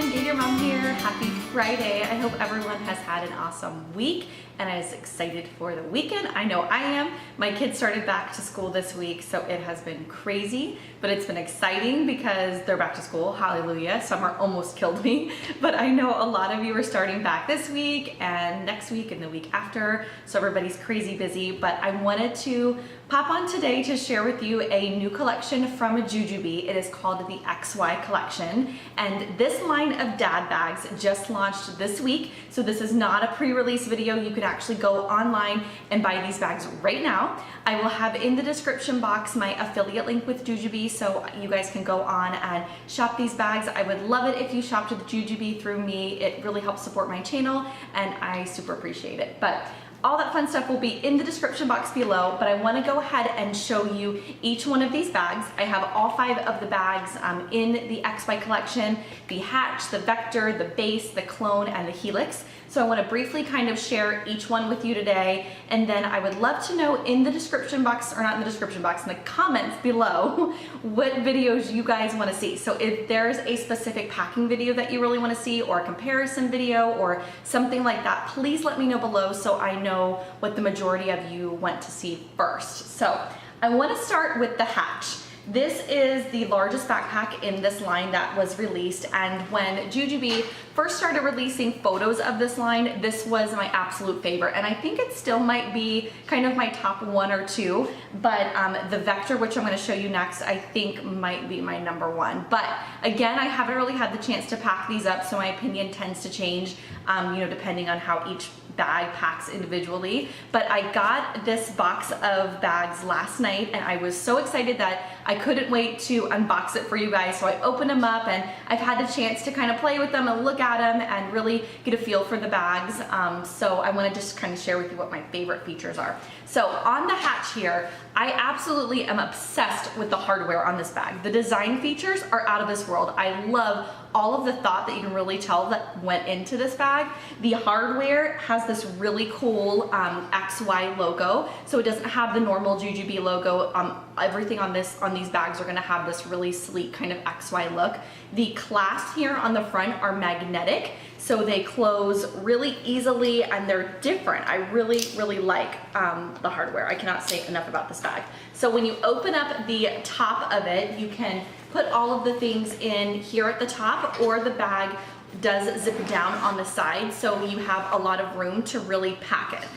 everyone, Gator Mom here. Happy Friday. I hope everyone has had an awesome week and is excited for the weekend. I know I am. My kids started back to school this week, so it has been crazy, but it's been exciting because they're back to school. Hallelujah. Summer almost killed me, but I know a lot of you are starting back this week and next week and the week after, so everybody's crazy busy, but I wanted to pop on today to share with you a new collection from Jujubee. It is called the XY collection, and this line of dad bags just launched this week, so this is not a pre-release video. You can actually go online and buy these bags right now. I will have in the description box my affiliate link with Jujubee, so you guys can go on and shop these bags. I would love it if you shopped with Jujubee through me. It really helps support my channel and I super appreciate it. But all that fun stuff will be in the description box below, but I want to go ahead and show you each one of these bags. I have all 5 of the bags in the XY collection: the hatch, the vector, the base, the clone, and the helix. So I want to briefly kind of share each one with you today, and then I would love to know in the description box, or not in the description box, in the comments below, what videos you guys want to see. So if there's a specific packing video that you really want to see, or a comparison video, or something like that, please let me know below so I know what the majority of you want to see first. So I want to start with the hatch. This is the largest backpack in this line that was released, and when Jujubee first started releasing photos of this line, this was my absolute favorite, and I think it still might be kind of my top 1 or 2, but the vector, which I'm going to show you next, I think might be my number 1. But again, I haven't really had the chance to pack these up, so my opinion tends to change, depending on how each bag packs individually. But I got this box of bags last night and I was so excited that I couldn't wait to unbox it for you guys. So I opened them up and I've had a chance to kind of play with them and look at them and really get a feel for the bags. So I want to just kind of share with you what my favorite features are. So on the hatch here, I absolutely am obsessed with the hardware on this bag. The design features are out of this world. I love all of the thought that you can really tell that went into this bag. The hardware has this really cool XY logo, so it doesn't have the normal Jujubee logo. Everything on these bags are going to have this really sleek kind of XY look. The clasps here on the front are magnetic, so they close really easily and they're different. I really like the hardware. I cannot say enough about this bag. So when you open up the top of it, you can put all of the things in here at the top, or the bag does zip down on the side, so you have a lot of room to really pack it.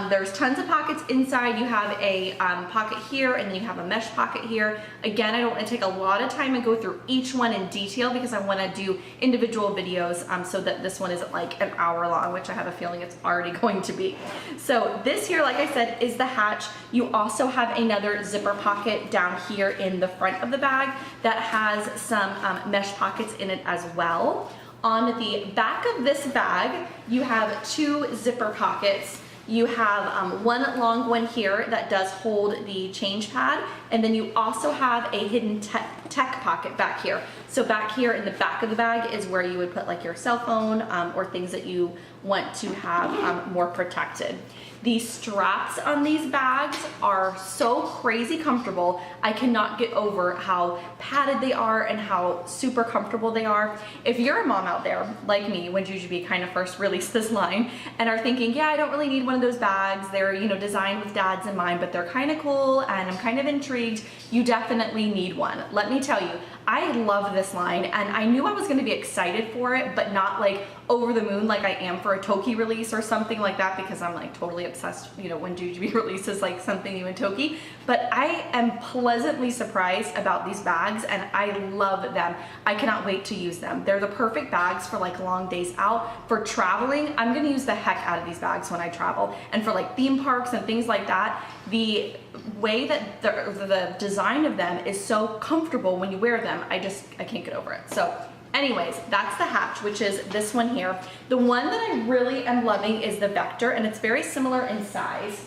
There's tons of pockets inside. You have a pocket here, and then you have a mesh pocket here. Again, I don't want to take a lot of time and go through each one in detail because I want to do individual videos so that this one isn't like an hour long, which I have a feeling it's already going to be. So this here, like I said, is the hatch. You also have another zipper pocket down here in the front of the bag that has some mesh pockets in it as well. On the back of this bag, you have 2 zipper pockets. You have one long one here that does hold the change pad, and then you also have a hidden tech pocket back here. So back here in the back of the bag is where you would put like your cell phone or things that you want to have more protected. The straps on these bags are so crazy comfortable. I cannot get over how padded they are and how super comfortable they are. If you're a mom out there, like me, when Jujubee kind of first released this line and are thinking, yeah, I don't really need one of those bags. They're, designed with dads in mind, but they're kind of cool and I'm kind of intrigued. You definitely need one. Let me tell you, I love this line, and I knew I was going to be excited for it, but not like over the moon like I am for a Toki release or something like that, because I'm like totally obsessed, when Jujubee releases like something new in Toki. But I am pleasantly surprised about these bags, and I love them. I cannot wait to use them. They're the perfect bags for like long days out. For traveling, I'm going to use the heck out of these bags when I travel, and for like theme parks and things like that. The way that the design of them is so comfortable when you wear them, I can't get over it. So anyways, that's the hatch, which is this one here. The one that I really am loving is the vector, and it's very similar in size.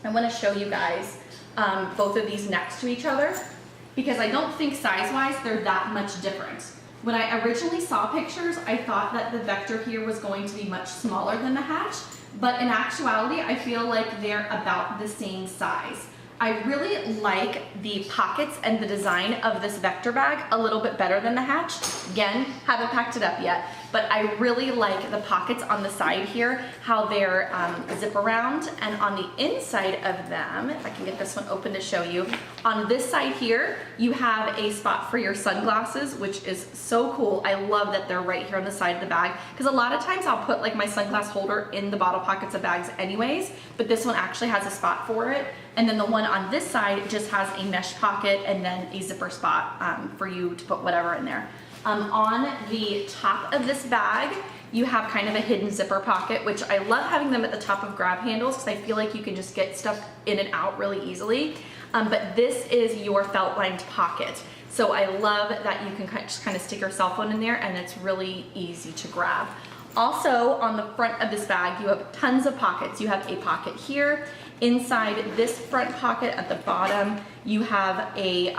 I want to show you guys both of these next to each other, because I don't think size-wise they're that much different. When I originally saw pictures, I thought that the vector here was going to be much smaller than the hatch, but in actuality, I feel like they're about the same size. I really like the pockets and the design of this Vector bag a little bit better than the Hatch. Again, haven't packed it up yet, but I really like the pockets on the side here, how they're zip around, and on the inside of them, if I can get this one open to show you, on this side here, you have a spot for your sunglasses, which is so cool. I love that they're right here on the side of the bag, because a lot of times I'll put like my sunglass holder in the bottle pockets of bags anyways, but this one actually has a spot for it. And then the one on this side just has a mesh pocket and then a zipper spot for you to put whatever in there. On the top of this bag, you have kind of a hidden zipper pocket, which I love having them at the top of grab handles because I feel like you can just get stuff in and out really easily. But this is your felt lined pocket. So I love that you can just kind of stick your cell phone in there and it's really easy to grab. Also, on the front of this bag, you have tons of pockets. You have a pocket here. Inside this front pocket at the bottom, you have a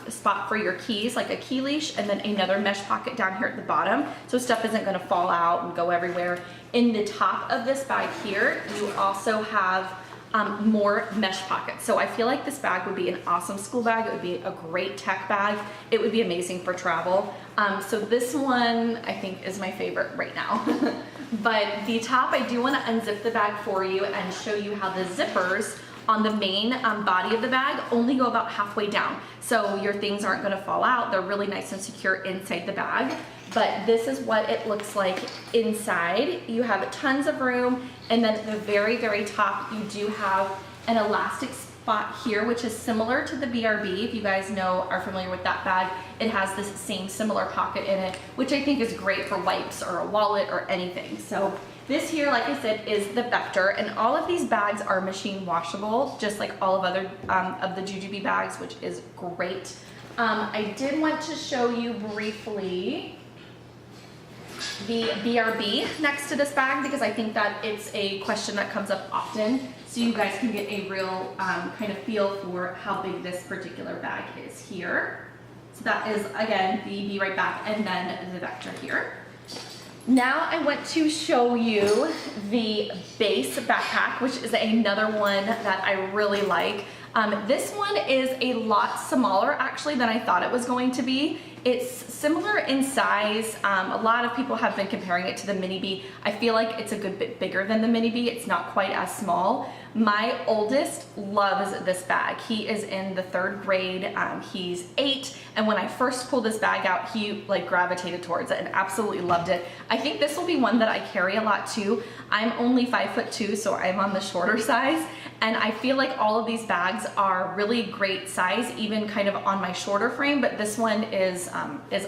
spot for your keys, like a key leash, and then another mesh pocket down here at the bottom, so stuff isn't gonna fall out and go everywhere. In the top of this bag here, you also have more mesh pockets. So I feel like this bag would be an awesome school bag. It would be a great tech bag. It would be amazing for travel. So this one I think is my favorite right now. But the top, I do want to unzip the bag for you and show you how the zippers on the main body of the bag only go about halfway down. So your things aren't going to fall out. They're really nice and secure inside the bag. But this is what it looks like inside. You have tons of room, and then at the very, very top, you do have an elastic spot here, which is similar to the BRB. If you guys are familiar with that bag, it has this same similar pocket in it, which I think is great for wipes or a wallet or anything. So this here, like I said, is the Vector, and all of these bags are machine washable, just like all of other of the Jujube bags, which is great. I did want to show you briefly the BRB next to this bag because I think that it's a question that comes up often, so you guys can get a real kind of feel for how big this particular bag is here. So that is, again, the Be Right Back and then the Vector here. Now I want to show you the base backpack, which is another one that I really like. This one is a lot smaller actually than I thought it was going to be. It's similar in size. A lot of people have been comparing it to the Mini B. I feel like it's a good bit bigger than the Mini B. It's not quite as small. My oldest loves this bag. He is in the 3rd grade. He's 8, and when I first pulled this bag out, he like gravitated towards it and absolutely loved it. I think this will be one that I carry a lot too. I'm only 5'2", so I'm on the shorter size, and I feel like all of these bags are really great size, even kind of on my shorter frame, but this one is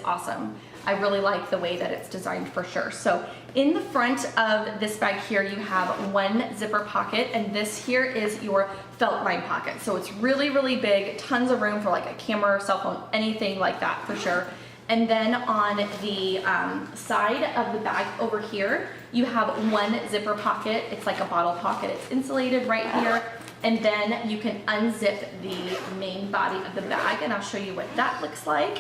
awesome. I really like the way that it's designed for sure. So in the front of this bag here, you have one zipper pocket, and this here is your felt line pocket. So it's really, really big, tons of room for like a camera, cell phone, anything like that for sure. And then on the side of the bag over here, you have one zipper pocket. It's like a bottle pocket. It's insulated right here. And then you can unzip the main body of the bag, and I'll show you what that looks like.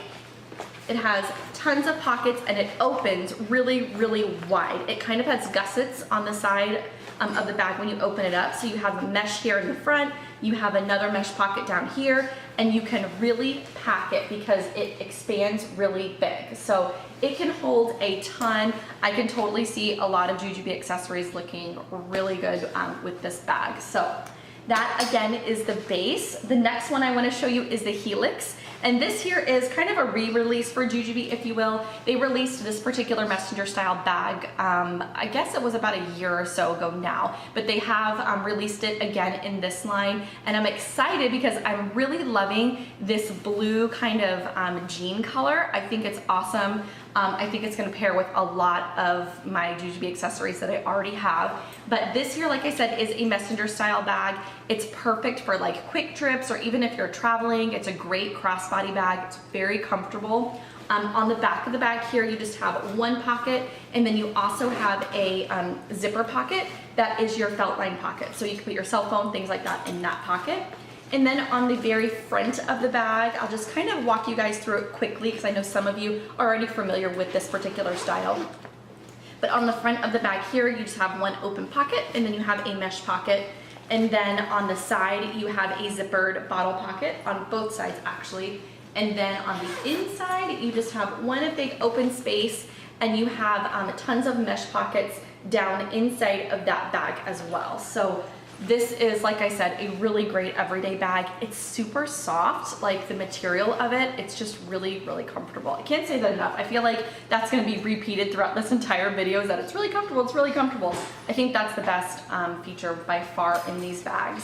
It has tons of pockets and it opens really, really wide. It kind of has gussets on the side of the bag when you open it up. So you have a mesh here in the front, you have another mesh pocket down here, and you can really pack it because it expands really big. So it can hold a ton. I can totally see a lot of Jujube accessories looking really good with this bag. So that again is the base. The next one I want to show you is the Helix. And this here is kind of a re-release for Jujube, if you will. They released this particular messenger style bag, I guess it was about a year or so ago now, but they have released it again in this line. And I'm excited because I'm really loving this blue kind of jean color. I think it's awesome. I think it's gonna pair with a lot of my Jujube accessories that I already have. But this here, like I said, is a messenger style bag. It's perfect for like quick trips or even if you're traveling. It's a great crossbody bag. It's very comfortable. On the back of the bag here, you just have one pocket, and then you also have a zipper pocket that is your felt line pocket. So you can put your cell phone, things like that in that pocket. And then on the very front of the bag, I'll just kind of walk you guys through it quickly because I know some of you are already familiar with this particular style. But on the front of the bag here, you just have one open pocket, and then you have a mesh pocket. And then on the side, you have a zippered bottle pocket on both sides actually. And then on the inside, you just have one big open space, and you have tons of mesh pockets down inside of that bag as well. So this is, like I said, a really great everyday bag. It's super soft, like the material of it, it's just really, really comfortable. I can't say that enough. I feel like that's gonna be repeated throughout this entire video, is that it's really comfortable, it's really comfortable. I think that's the best feature by far in these bags.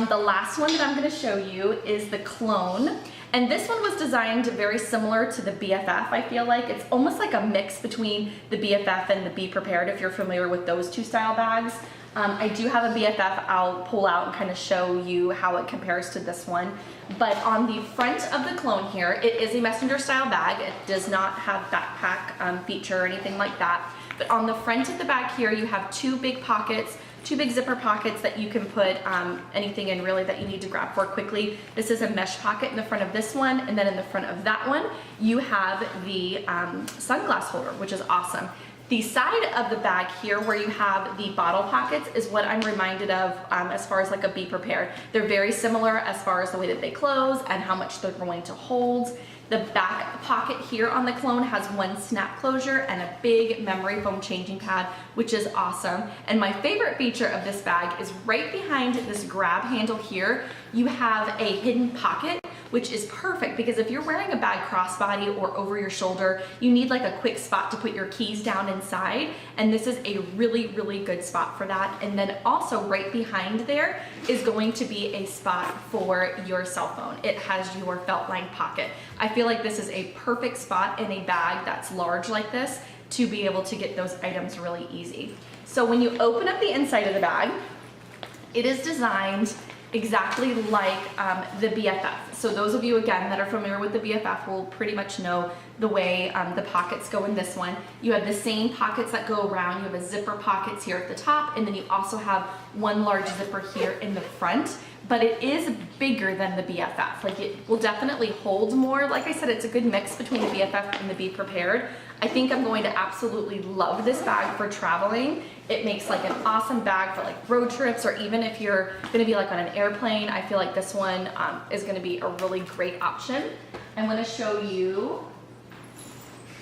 The last one that I'm gonna show you is the Clone. And this one was designed very similar to the BFF, I feel like. It's almost like a mix between the BFF and the Be Prepared, if you're familiar with those two style bags. I do have a BFF I'll pull out and kind of show you how it compares to this one. But on the front of the Clone here, it is a messenger style bag. It does not have backpack feature or anything like that. But on the front of the bag here, you have two big pockets, two big zipper pockets that you can put anything in really that you need to grab for quickly. This is a mesh pocket in the front of this one, and then in the front of that one, you have the sunglass holder, which is awesome. The side of the bag here where you have the bottle pockets is what I'm reminded of as far as like a Be Prepared. They're very similar as far as the way that they close and how much they're going to hold. The back pocket here on the Clone has one snap closure and a big memory foam changing pad, which is awesome. And my favorite feature of this bag is right behind this grab handle here, you have a hidden pocket, which is perfect because if you're wearing a bag crossbody or over your shoulder, you need like a quick spot to put your keys down inside. And this is a really, really good spot for that. And then also right behind there is going to be a spot for your cell phone. It has your felt lined pocket. I feel like this is a perfect spot in a bag that's large like this to be able to get those items really easy. So when you open up the inside of the bag, it is designed exactly like the BFF. So those of you, again, that are familiar with the BFF will pretty much know the way the pockets go in this one. You have the same pockets that go around. You have a zipper pockets here at the top, and then you also have one large zipper here in the front, but it is bigger than the BFF. Like it will definitely hold more. Like I said, it's a good mix between the BFF and the Be Prepared. I think I'm going to absolutely love this bag for traveling. It makes like an awesome bag for like road trips, or even if you're gonna be like on an airplane, I feel like this one is gonna be a really great option. I'm gonna show you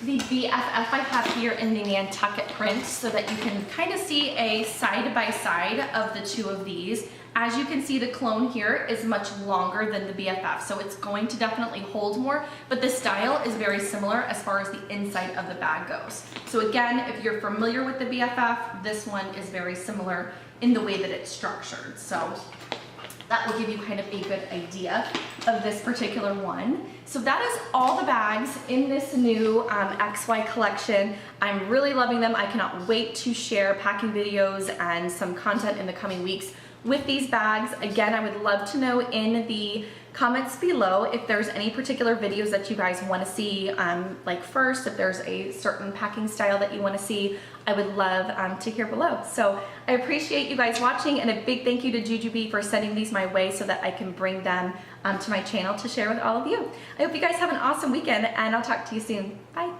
the BFF I have here in the Nantucket print so that you can kind of see a side by side of the two of these. As you can see, the Clone here is much longer than the BFF, so it's going to definitely hold more, but the style is very similar as far as the inside of the bag goes. So again, if you're familiar with the BFF, this one is very similar in the way that it's structured. So that will give you kind of a good idea of this particular one. So that is all the bags in this new XY collection. I'm really loving them. I cannot wait to share packing videos and some content in the coming weeks with these bags. Again, I would love to know in the comments below if there's any particular videos that you guys want to see like first, if there's a certain packing style that you want to see, I would love to hear below. So I appreciate you guys watching, and a big thank you to Jujubee for sending these my way so that I can bring them to my channel to share with all of you. I hope you guys have an awesome weekend, and I'll talk to you soon. Bye.